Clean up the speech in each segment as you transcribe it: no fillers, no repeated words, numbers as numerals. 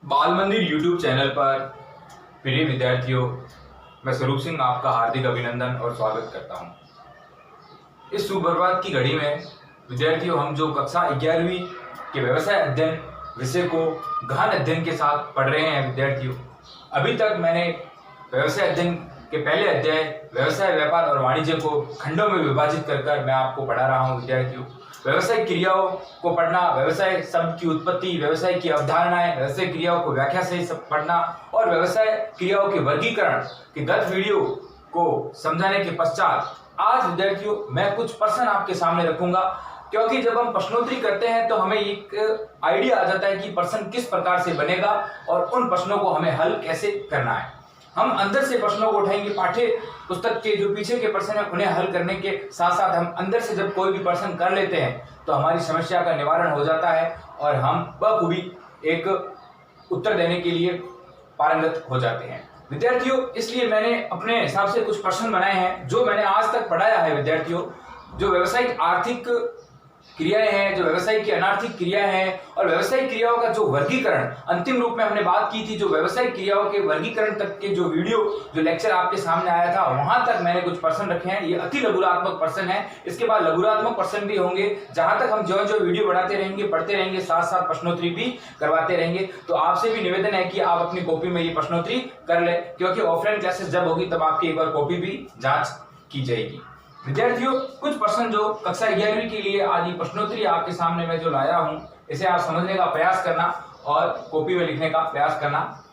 बाल मंदिर YouTube channel पर प्रिय विद्यार्थियों, मैं स्वरूप सिंह आपका हार्दिक अभिनंदन और स्वागत करता हूं। इस सुप्रभात की घड़ी में विद्यार्थियों, हम जो कक्षा 11वीं के व्यवसाय अध्ययन विषय को गहन अध्ययन के साथ पढ़ रहे हैं विद्यार्थियों, अभी तक मैंने व्यवसाय अध्ययन के पहले अध्याय व्यवसाय, व्यापार और वाणिज्य को खंडों में विभाजित कर मैं आपको पढ़ा रहा हूं विद्यार्थियों। व्यवसायिक क्रियाओं को पढ़ना, व्यवसाय शब्द की उत्पत्ति, व्यवसाय की अवधारणाएं, व्यवसाय क्रियाओं को व्याख्या से पढ़ना और व्यवसाय क्रियाओं के वर्गीकरण के गत वीडियो को समझाने के पश्चात आज विद्यार्थियों मैं कुछ प्रश्न आपके सामने रखूंगा, क्योंकि जब हम प्रश्नोत्तरी करते हैं तो हमें एक आइडिया आ जाता है कि प्रश्न किस प्रकार से बनेगा और उन प्रश्नों को हमें हल कैसे करना है। हम अंदर से प्रश्नों को उठाएंगे, पाठ्य पुस्तक के जो पीछे के प्रश्न हैं उन्हें हल करने के साथ साथ हम अंदर से जब कोई भी प्रश्न कर लेते हैं तो हमारी समस्या का निवारण हो जाता है और हम बखूबी एक उत्तर देने के लिए पारंगत हो जाते हैं विद्यार्थियों। इसलिए मैंने अपने हिसाब से कुछ प्रश्न बनाए हैं जो मैंने आज तक पढ़ाया है विद्यार्थियों। जो व्यवसायिक आर्थिक क्रियाएं हैं, जो व्यवसाय की अनार्थिक क्रियाएं हैं और व्यवसायिक क्रियाओं का जो वर्गीकरण अंतिम रूप में हमने बात की थी, जो व्यवसायिक क्रियाओं के वर्गीकरण तक के जो वीडियो जो लेक्चर आपके सामने आया था, वहां तक मैंने कुछ प्रश्न रखे हैं। ये अति लघुरात्मक प्रश्न है, इसके बाद लघुरात्मक प्रश्न भी होंगे। जहां तक हम जो जो वीडियो बनाते रहेंगे, पढ़ते रहेंगे, साथ साथ प्रश्नोत्तरी भी करवाते रहेंगे। तो आपसे भी निवेदन है कि आप अपनी कॉपी में ये प्रश्नोत्तरी कर ले, क्योंकि ऑफलाइन क्लासेस जब होगी तब आपकी एक बार कॉपी भी जांच की जाएगी विद्यार्थियों। कुछ प्रश्न जो कक्षा 11वीं के लिए आज ये प्रश्नोत्तरी आपके सामने मैं जो लाया हूं, इसे आप समझने का प्रयास करना और कॉपी में लिखने का प्रयास करना।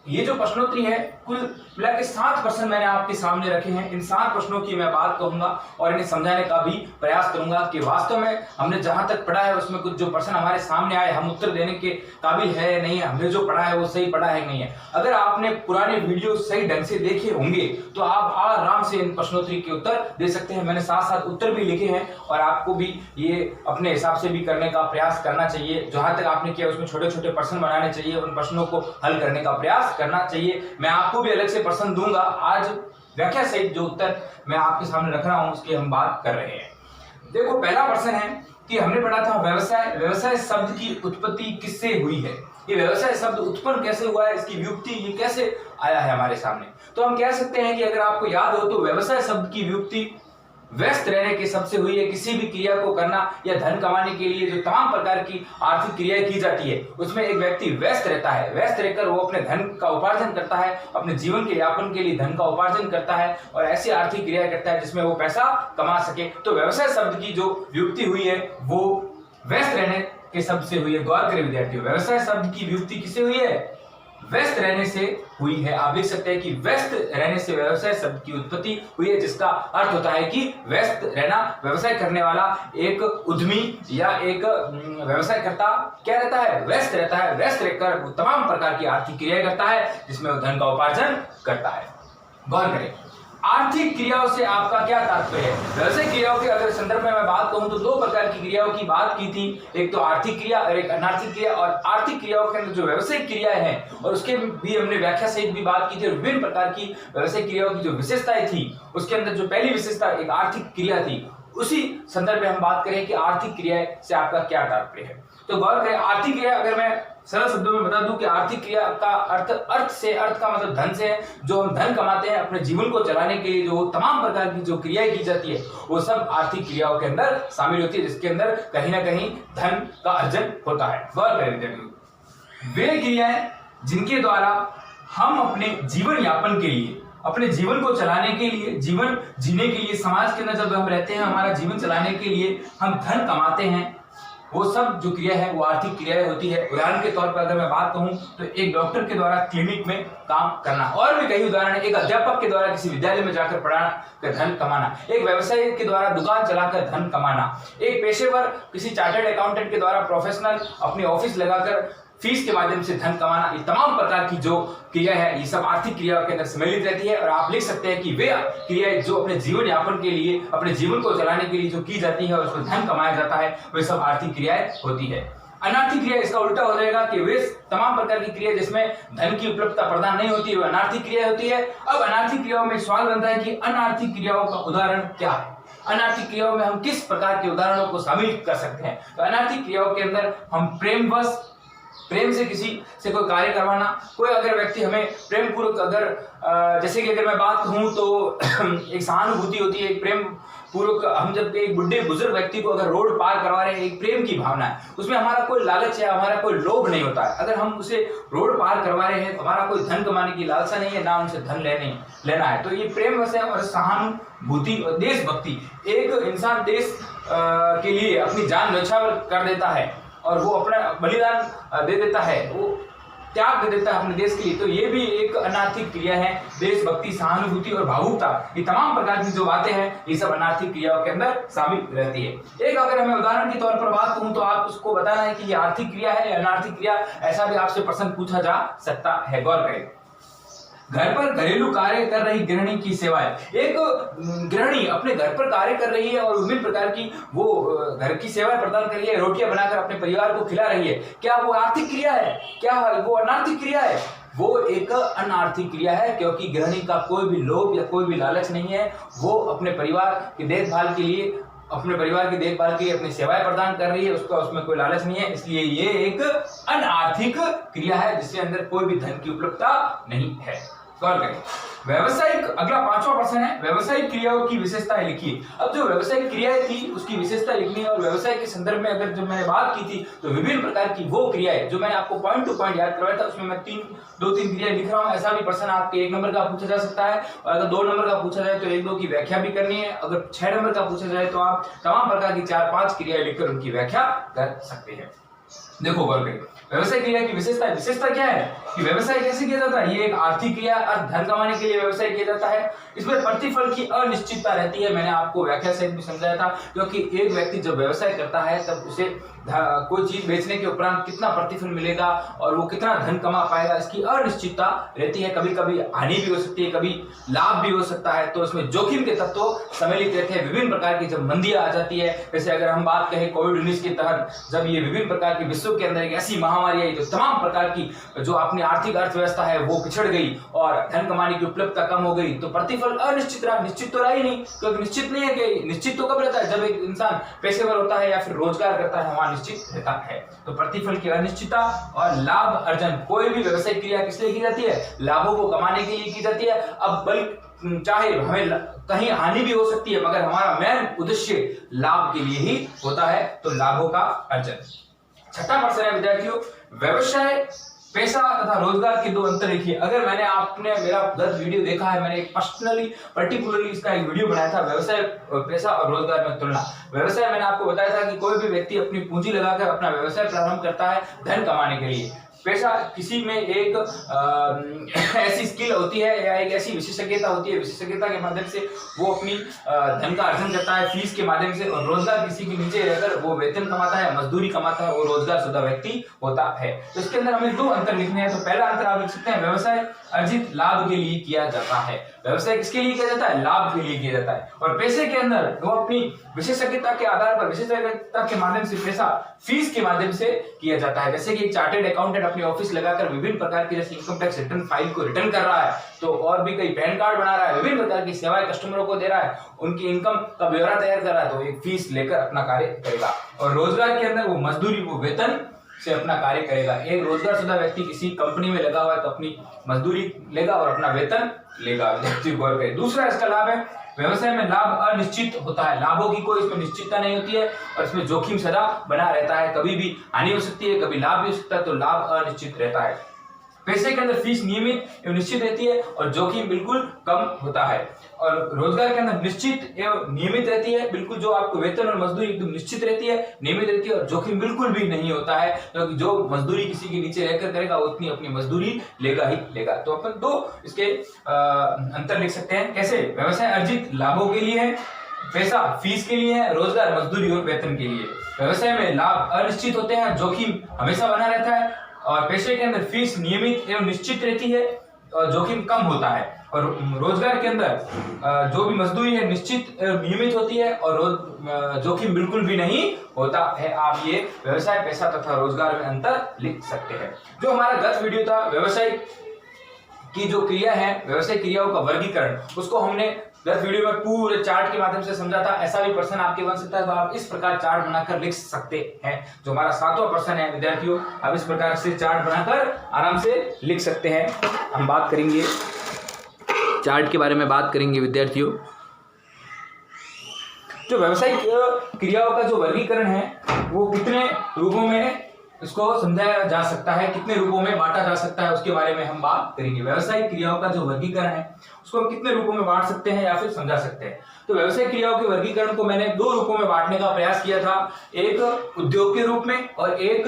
ये जो प्रश्नोत्तरी है, कुल मिला के 7 प्रश्न मैंने आपके सामने रखे हैं। इन 7 प्रश्नों की मैं बात करूंगा और इन्हें समझाने का भी प्रयास करूंगा कि वास्तव में हमने जहां तक पढ़ा है उसमें कुछ जो प्रश्न हमारे सामने आए, हम उत्तर देने के काबिल है या नहीं है, हमने जो पढ़ा है वो सही पढ़ा है नहीं है। अगर आपने पुराने वीडियो सही ढंग से देखे होंगे तो आप आराम से इन प्रश्नोत्तरी के उत्तर दे सकते हैं। मैंने साथ साथ उत्तर भी लिखे हैं और आपको भी ये अपने हिसाब से भी करने का प्रयास करना चाहिए। जहां तक आपने किया उसमें छोटे छोटे प्रश्न बनाने चाहिए, उन प्रश्नों को हल करने का प्रयास करना चाहिए। मैं आपको भी अलग से प्रश्न दूंगा। आज व्याख्या सहित जो उत्तर मैं आपके सामने रख रहा हूं उसकी हम बात कर रहे हैं। देखो, पहला प्रश्न है कि हमने पढ़ा था व्यवसाय, व्यवसाय शब्द की उत्पत्ति किससे हुई है। ये व्यवसाय शब्द उत्पन्न कैसे हुआ है, इसकी व्युत्पत्ति ये कैसे आया है हमारे सामने। तो हम कह सकते हैं कि अगर आपको याद हो तो व्यवसाय शब्द की व्युत्पत्ति व्यस्त रहने के शब्द से हुई है। किसी भी क्रिया को करना या धन कमाने के लिए जो तमाम प्रकार की आर्थिक क्रियाएं की जाती है, उसमें एक व्यक्ति व्यस्त रहता है। व्यस्त रहकर वो अपने धन का उपार्जन करता है, अपने जीवन के यापन के लिए धन का उपार्जन करता है और ऐसी आर्थिक क्रिया करता है जिसमें वो पैसा कमा सके। तो व्यवसाय शब्द की जो व्युत्पत्ति हुई है वो व्यस्त रहने के शब्द से हुई है। गौर करें विद्यार्थियों, व्यवसाय शब्द की व्युत्पत्ति किससे हुई है? व्यस्त रहने से हुई है। आप लिख सकते हैं कि व्यस्त रहने से व्यवसाय शब्द की उत्पत्ति हुई है, जिसका अर्थ होता है कि व्यस्त रहना। व्यवसाय करने वाला एक उद्यमी या एक व्यवसाय करता क्या रहता है? व्यस्त रहता है। व्यस्त रहकर वो तमाम प्रकार की आर्थिक क्रियाएं करता है जिसमें वो धन का उपार्जन करता है। गौर करें, आर्थिक क्रियाओं से आपका क्या तात्पर्य है? व्यवसाय क्रियाओं के अगर संदर्भ में मैं बात कहूं तो 2 प्रकार की क्रियाओं की बात की थी, एक तो आर्थिक क्रिया और एक अनार्थिक क्रिया। और आर्थिक क्रियाओं के अंदर जो व्यवसायिक क्रियाएं हैं और उसके भी हमने व्याख्या सहित भी बात की थी। और विभिन्न प्रकार की व्यवसायिक क्रियाओं की जो विशेषताएं थी, उसके अंदर जो पहली विशेषता एक आर्थिक क्रिया थी, उसी संदर्भ में हम बात करें कि आर्थिक क्रिया से आपका क्या तात्पर्य है। तो गौर करें, आर्थिक क्रिया अगर मैं सरल शब्दों में बता दूं कि आर्थिक क्रिया का अर्थ का मतलब धन से है। जो हम धन कमाते हैं अपने जीवन को चलाने के लिए, जो तमाम प्रकार की जो क्रियाएं की जाती है वो सब आर्थिक क्रियाओं के अंदर शामिल होती है, जिसके अंदर कहीं ना कहीं धन का अर्जन होता है। गौर करें, वे क्रियाएं जिनके द्वारा हम अपने जीवन यापन के लिए, अपने जीवन को चलाने के लिए, जीवन जीने के लिए, समाज के अंदर जब हम रहते हैं, हमारा जीवन चलाने के लिए हम धन कमाते हैं, वो सब जो क्रिया है वो आर्थिक क्रियाएं होती है। उदाहरण के तौर पर अगर मैं बात कहूं तो एक डॉक्टर के द्वारा क्लिनिक में काम करना, और भी कई उदाहरण है। एक अध्यापक के द्वारा किसी विद्यालय में जाकर पढ़ाना कर धन कमाना, एक व्यवसायी के द्वारा दुकान चलाकर धन कमाना, एक पेशेवर किसी चार्टर्ड अकाउंटेंट के द्वारा प्रोफेशनल अपनी ऑफिस लगाकर फीस के माध्यम से धन कमाना। ये तमाम प्रकार की जो क्रिया है ये सब आर्थिक क्रियाओं के अंदर सम्मिलित रहती है। और आप लिख सकते हैं कि वे क्रियाएं जो अपने जीवन यापन के लिए, अपने जीवन को चलाने के लिए जो की जाती है और उसमें धन कमाया जाता है, वे सब आर्थिक क्रियाएं होती है। अनार्थिक क्रिया इसका उल्टा हो जाएगा कि वे तमाम प्रकार की क्रिया जिसमें धन की उपलब्धता प्रदान नहीं होती है, वो अनार्थिक क्रिया होती है। अब अनार्थिक क्रियाओं में सवाल बनता है कि अनार्थिक क्रियाओं का उदाहरण क्या है? अनार्थिक क्रियाओं में हम किस प्रकार के उदाहरणों को शामिल कर सकते हैं। तो अनार्थिक क्रियाओं के अंदर हम प्रेम से किसी से कोई कार्य करवाना, कोई अगर व्यक्ति हमें प्रेम पूर्वक अगर जैसे कि अगर मैं बात कहूं तो एक सहानुभूति होती है, एक प्रेम पूर्वक हम जब एक बुढ़े बुजुर्ग व्यक्ति को अगर रोड पार करवा रहे हैं, एक प्रेम की भावना है, उसमें हमारा कोई लालच या हमारा कोई लोभ नहीं होता है। अगर हम उसे रोड पार करवा रहे हैं तो हमारा कोई धन कमाने की लालसा नहीं है, ना उनसे धन लेना है। तो ये प्रेम वैसे और सहानुभूति और देशभक्ति, एक इंसान देश के लिए अपनी जान न्यौछावर कर देता है और वो अपना बलिदान दे देता है, वो त्याग दे देता है अपने देश के लिए, तो ये भी एक अनार्थिक क्रिया है। देशभक्ति, सहानुभूति और भावुकता, ये तमाम प्रकार की जो बातें हैं ये सब अनार्थिक क्रियाओं के अंदर शामिल रहती है। एक अगर हमें उदाहरण के तौर पर बात करूं तो आप उसको बताना है कि ये आर्थिक क्रिया है या अनार्थिक क्रिया, ऐसा भी आपसे प्रश्न पूछा जा सकता है। गौर करें, घर पर घरेलू कार्य कर रही गृहिणी की सेवाएं। एक गृहिणी अपने घर पर कार्य कर रही है और विभिन्न प्रकार की वो घर की सेवाएं प्रदान कर रही है, रोटियां बनाकर अपने परिवार को खिला रही है, क्या वो आर्थिक क्रिया है, क्या वो अनार्थिक क्रिया है? वो एक अनार्थिक क्रिया है, क्योंकि गृहिणी का कोई भी लोभ या कोई भी लालच नहीं है। वो अपने परिवार की देखभाल के लिए अपनी सेवाएं प्रदान कर रही है, उसमें कोई लालच नहीं है, इसलिए ये एक अनार्थिक क्रिया है जिसके अंदर कोई भी धन की उपलब्धता नहीं है। गौर करें, व्यवसायिक, अगला 5वां प्रश्न है, व्यवसायिक क्रियाओं की विशेषताएं लिखिए। अब जो व्यवसायिक क्रियाएं थी उसकी विशेषता लिखनी है, और व्यवसाय के संदर्भ में अगर जब मैंने बात की थी तो विभिन्न प्रकार की वो क्रियाएं जो मैंने आपको पॉइंट टू पॉइंट याद करवाया था, उसमें मैं 2-3 क्रियाएं लिख रहा हूं। ऐसा भी प्रश्न आपके 1 नंबर का पूछा जा सकता है, और अगर 2 नंबर का पूछा जाए तो 1-2 की व्याख्या भी करनी है। अगर 6 नंबर का पूछा जाए तो आप तमाम प्रकार की 4-5 क्रियाएं लिखकर उनकी व्याख्या कर सकते हैं। देखो गौर करें, व्यवसाय क्रिया की विशेषता क्या है कि व्यवसाय कैसे किया जाता है? ये एक आर्थिक क्रिया, धन कमाने के लिए व्यवसाय किया जाता है। इसमें प्रतिफल की अनिश्चितता रहती है, मैंने आपको व्याख्या सहित भी समझाया था, क्योंकि एक व्यक्ति जब व्यवसाय करता है तब उसे कोई चीज बेचने के उपरांत कितना प्रतिफल मिलेगा और वो कितना धन कमा पाएगा, इसकी अनिश्चितता रहती है। कभी कभी हानि भी हो सकती है, कभी लाभ भी हो सकता है, तो इसमें जोखिम के तत्व सम्मिलित रहते हैं। विभिन्न प्रकार की जब मंदियां आ जाती है, जैसे अगर हम बात करें कोविड-19 के तहत, जब ये विभिन्न प्रकार की विश्व के अंदर एक ऐसी महामारी आई तो तमाम प्रकार की जो अपनी आर्थिक अर्थव्यवस्था है वो पिछड़ गई और धन कमाने की उपलब्धता कम हो गई, तो प्रतिफल अनिश्चित रहा। निश्चित तो रहा ही नहीं, क्योंकि निश्चित नहीं है कि निश्चित तो कब रहता है, जब एक इंसान पेशेवर होता है या फिर रोजगार करता है, वहां निश्चित रहता है। तो प्रतिफल की अनिश्चितता और लाभ अर्जन, कोई भी व्यवसायिक क्रिया किस लिए की जाती है? लाभों को कमाने के लिए की जाती है। अब बल्कि चाहे हमें कहीं हानि भी हो सकती है, मगर हमारा मेन उद्देश्य लाभ के लिए ही होता है, तो लाभों का अर्जन। 6वां प्रश्न है विद्यार्थियों, व्यवसाय, पैसा तथा रोजगार के 2 अंतर लिखिए। अगर मैंने आपने मेरा गत वीडियो देखा है, मैंने एक पर्टिकुलरली इसका एक वीडियो बनाया था, व्यवसाय, पैसा और रोजगार में तुलना। व्यवसाय मैंने आपको बताया था कि कोई भी व्यक्ति अपनी पूंजी लगाकर अपना व्यवसाय प्रारंभ करता है धन कमाने के लिए। पैसा किसी में एक ऐसी स्किल होती है या एक ऐसी विशेषज्ञता होती है, विशेषज्ञता के माध्यम से वो अपनी धन का अर्जन करता है फीस के माध्यम से। और रोजगार किसी के नीचे रहकर वो वेतन कमाता है, मजदूरी कमाता है, वो रोजगार शुदा व्यक्ति होता है। तो इसके अंदर हमें 2 अंतर लिखने हैं। तो पहला अंतर आप लिख सकते हैं, व्यवसाय अर्जित लाभ के लिए किया जाता है। व्यवसाय किसके लिए किया जाता है? लाभ के लिए किया जाता है। और पैसे के अंदर वो अपनी विशेषज्ञता के आधार पर, विशेषज्ञता के माध्यम से पैसा फीस के माध्यम से किया जाता है। जैसे कि एक चार्टेड अकाउंटेंट अपनी ऑफिस लगाकर विभिन्न प्रकार की, जैसे इनकम टैक्स रिटर्न फाइल को रिटर्न कर रहा है, तो और भी कई पैन कार्ड बना रहा है, विभिन्न प्रकार की सेवाएं कस्टमरों को दे रहा है, उनकी इनकम का ब्यौरा तैयार कर रहा है, तो एक फीस लेकर अपना कार्य करेगा। और रोजगार के अंदर वो मजदूरी, वो वेतन से अपना कार्य करेगा। एक रोजगार शुदा व्यक्ति किसी कंपनी में लगा हुआ है तो अपनी मजदूरी लेगा और अपना वेतन लेगा। दूसरा इसका लाभ है, व्यवसाय में लाभ अनिश्चित होता है। लाभों की कोई इसमें निश्चितता नहीं होती है और इसमें जोखिम सदा बना रहता है। कभी भी हानि हो सकती है, कभी लाभ भी हो सकता है, तो लाभ अनिश्चित रहता है। पैसे के अंदर फीस नियमित एवं निश्चित रहती है और जोखिम बिल्कुल कम होता है। और रोजगार के अंदर निश्चित एवं नियमित रहती है, बिल्कुल जो आपको वेतन और मजदूरी एकदम निश्चित रहती है, नियमित रहती है, और जोखिम बिल्कुल भी नहीं होता है, क्योंकि जो मजदूरी किसी के नीचे रहकर करेगा उतनी अपनी मजदूरी लेगा ही लेगा। तो अपन 2 इसके अंतर लिख सकते हैं। कैसे? व्यवसाय अर्जित लाभों के लिए है, पैसा फीस के लिए है, रोजगार मजदूरी और वेतन के लिए। व्यवसाय में लाभ अनिश्चित होते हैं, जोखिम हमेशा बना रहता है, और पैसे के अंदर फीस नियमित एवं निश्चित रहती है और जोखिम कम होता है। और रोजगार के अंदर जो भी मजदूरी है निश्चित एवं नियमित होती है और जोखिम बिल्कुल भी नहीं होता है। आप ये व्यवसाय, पैसा तथा रोजगार में अंतर लिख सकते हैं। जो हमारा गत वीडियो था व्यवसाय की जो क्रिया है, व्यवसायिक क्रियाओं का वर्गीकरण, उसको हमने 10 वीडियो में पूरे चार्ट के माध्यम से समझा था। ऐसा भी प्रश्न आपके बन सकता है तो आप इस प्रकार चार्ट बनाकर लिख सकते हैं। जो हमारा 7वां प्रश्न है विद्यार्थियों, आप इस प्रकार से चार्ट बनाकर आराम से लिख सकते हैं। हम बात करेंगे चार्ट के बारे में, बात करेंगे विद्यार्थियों। जो व्यवसायिक क्रियाओं का जो वर्गीकरण है वो कितने रूपों में इसको समझाया जा सकता है, कितने रूपों में बांटा जा सकता है, उसके बारे में हम बात करेंगे। व्यवसायिक क्रियाओं का जो वर्गीकरण है उसको हम कितने रूपों में बांट सकते हैं या फिर समझा सकते हैं। तो व्यवसायिक क्रियाओं के वर्गीकरण को मैंने 2 रूपों में बांटने का प्रयास किया था, एक उद्योग के रूप में और एक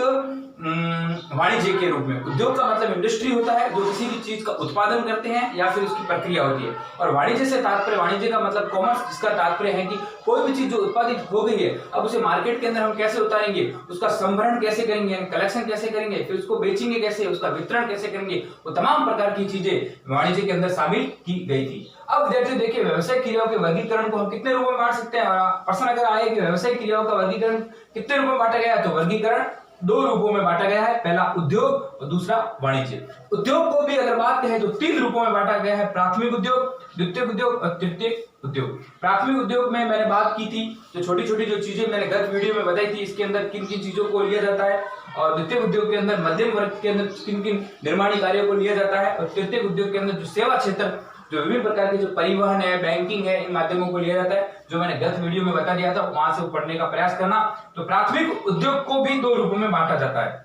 वाणिज्य के रूप में। उद्योग का मतलब इंडस्ट्री होता है जो किसी भी चीज का उत्पादन करते हैं या फिर उसकी प्रक्रिया होती है, और वाणिज्य से तात्पर्य, वाणिज्य का मतलब कॉमर्स, जिसका तात्पर्य है कि कोई भी चीज जो उत्पादित हो गई है अब उसे मार्केट के अंदर हम कैसे उतारेंगे, उसका संभरण कैसे करेंगे, कलेक्शन कैसे करेंगे, फिर उसको बेचेंगे कैसे, उसका वितरण कैसे करेंगे, वो तमाम प्रकार की चीजें वाणिज्य के अंदर शामिल की गई थी। अब विद्यार्थियों देखिए, व्यवसायिक क्रियाओं के वर्गीकरण को हम कितने रूपों में बांट सकते हैं। प्रश्न अगर आए कि व्यवसायिक क्रियाओं का वर्गीकरण कितने रूपों में बांटा गया है, तो वर्गीकरण 2 रूपों में बांटा गया है, पहला उद्योग और दूसरा वाणिज्य। उद्योग को भी अगर बात करें तो 3 रूपों में बांटा गया है, प्राथमिक उद्योग, द्वितीयक उद्योग और तृतीयक उद्योग। प्राथमिक उद्योग में मैंने बात की थी, जो छोटी छोटी जो चीजें मैंने गत वीडियो में बताई थी, इसके अंदर किन किन चीजों को लिया जाता है, और द्वितीयक उद्योग के अंदर मध्यम वर्ग के अंदर किन किन निर्माणी कार्यों को लिया जाता है, और तृतीयक उद्योग के अंदर जो सेवा क्षेत्र, जो विभिन्न प्रकार के जो परिवहन है, बैंकिंग है, इन माध्यमों को लिया जाता है, जो मैंने गत वीडियो में बता दिया था, वहां से पढ़ने का प्रयास करना। तो प्राथमिक उद्योग को भी 2 रूपों में बांटा जाता है,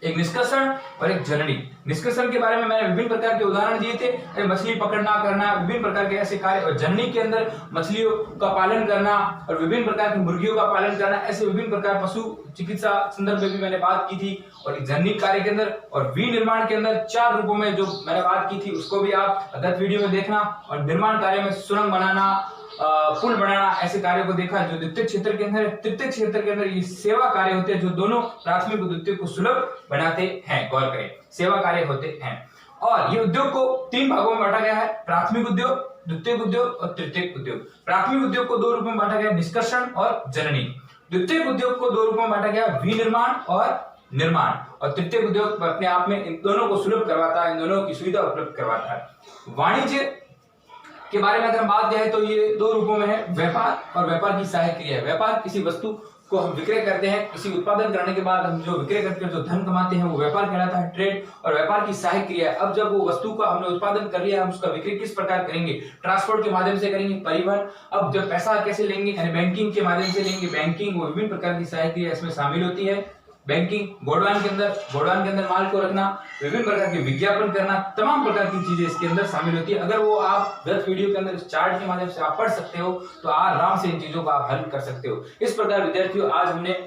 एक निष्कर्षण और एक जननी। निष्कर्षण के बारे में मैंने विभिन्न प्रकार के उदाहरण दिए थे, मछली पकड़ना करना, विभिन्न प्रकार के ऐसे कार्य, और जननी के अंदर मछलियों का पालन करना और विभिन्न प्रकार की मुर्गियों का पालन करना, ऐसे विभिन्न प्रकार पशु चिकित्सा संदर्भ में भी मैंने बात की थी। और जननी कार्य के अंदर और विनिर्माण के अंदर 4 रूपों में जो मैंने बात की थी, उसको भी आप गत वीडियो में देखना। और निर्माण कार्य में सुरंग बनाना, पुल बनाना, ऐसे कार्यों को देखा। जो द्वितीय क्षेत्र के अंदर, तृतीय क्षेत्र के अंदर ये सेवा कार्य होते हैं, जो दोनों प्राथमिक और द्वितीय को सुलभ बनाते हैं। गौर करें, सेवा कार्य होते हैं। और ये उद्योग को 3 भागों में बांटा गया है, प्राथमिक उद्योग, द्वितीय उद्योग और तृतीय उद्योग। प्राथमिक उद्योग को 2 रूपों में बांटा गया, निष्कर्षण और जननी। द्वितीय उद्योग को 2 रूपों में बांटा गया, विनिर्माण और निर्माण। और तृतीय उद्योग अपने आप में इन दोनों को सुलभ करवाता है, इन दोनों की सुविधा उपलब्ध करवाता है। वाणिज्य के बारे में अगर बात जाए तो ये 2 रूपों में है, व्यापार और व्यापार की सहायक क्रिया है। व्यापार, किसी वस्तु को हम विक्रय करते हैं, किसी उत्पादन करने के बाद हम जो विक्रय करके जो धन कमाते हैं वो व्यापार कहलाता है, ट्रेड। और व्यापार की सहायक क्रिया है, अब जब वो वस्तु का हमने उत्पादन कर लिया, हम उसका विक्रय किस प्रकार करेंगे, ट्रांसपोर्ट के माध्यम से करेंगे, परिवहन। अब जब पैसा कैसे लेंगे, यानी बैंकिंग के माध्यम से लेंगे, बैंकिंग, वो विभिन्न प्रकार की सहायक क्रिया इसमें शामिल होती है। बैंकिंग, गोडाउन के अंदर माल को रखना, विभिन्न प्रकार के विज्ञापन करना, तमाम प्रकार की चीजें इसके अंदर शामिल होती है। अगर वो आप गत वीडियो के अंदर इस चार्ट के माध्यम से आप पढ़ सकते हो तो आराम से इन चीजों का आप हल कर सकते हो। इस प्रकार विद्यार्थियों, आज हमने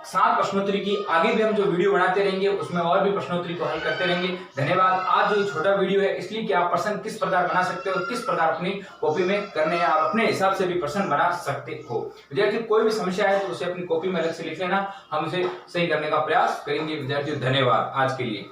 7 प्रश्नोत्तरी की, आगे भी हम जो वीडियो बनाते रहेंगे उसमें और भी प्रश्नोत्तरी को हल करते रहेंगे। धन्यवाद। आज जो छोटा वीडियो है इसलिए कि आप प्रश्न किस प्रकार बना सकते हो, किस प्रकार अपनी कॉपी में करने हैं, आप अपने हिसाब से भी प्रश्न बना सकते हो। विद्यार्थी, कोई भी समस्या है तो उसे अपनी कॉपी में अलग से लिख लेना, हम उसे सही करने का प्रयास करेंगे। विद्यार्थियों, धन्यवाद आज के लिए।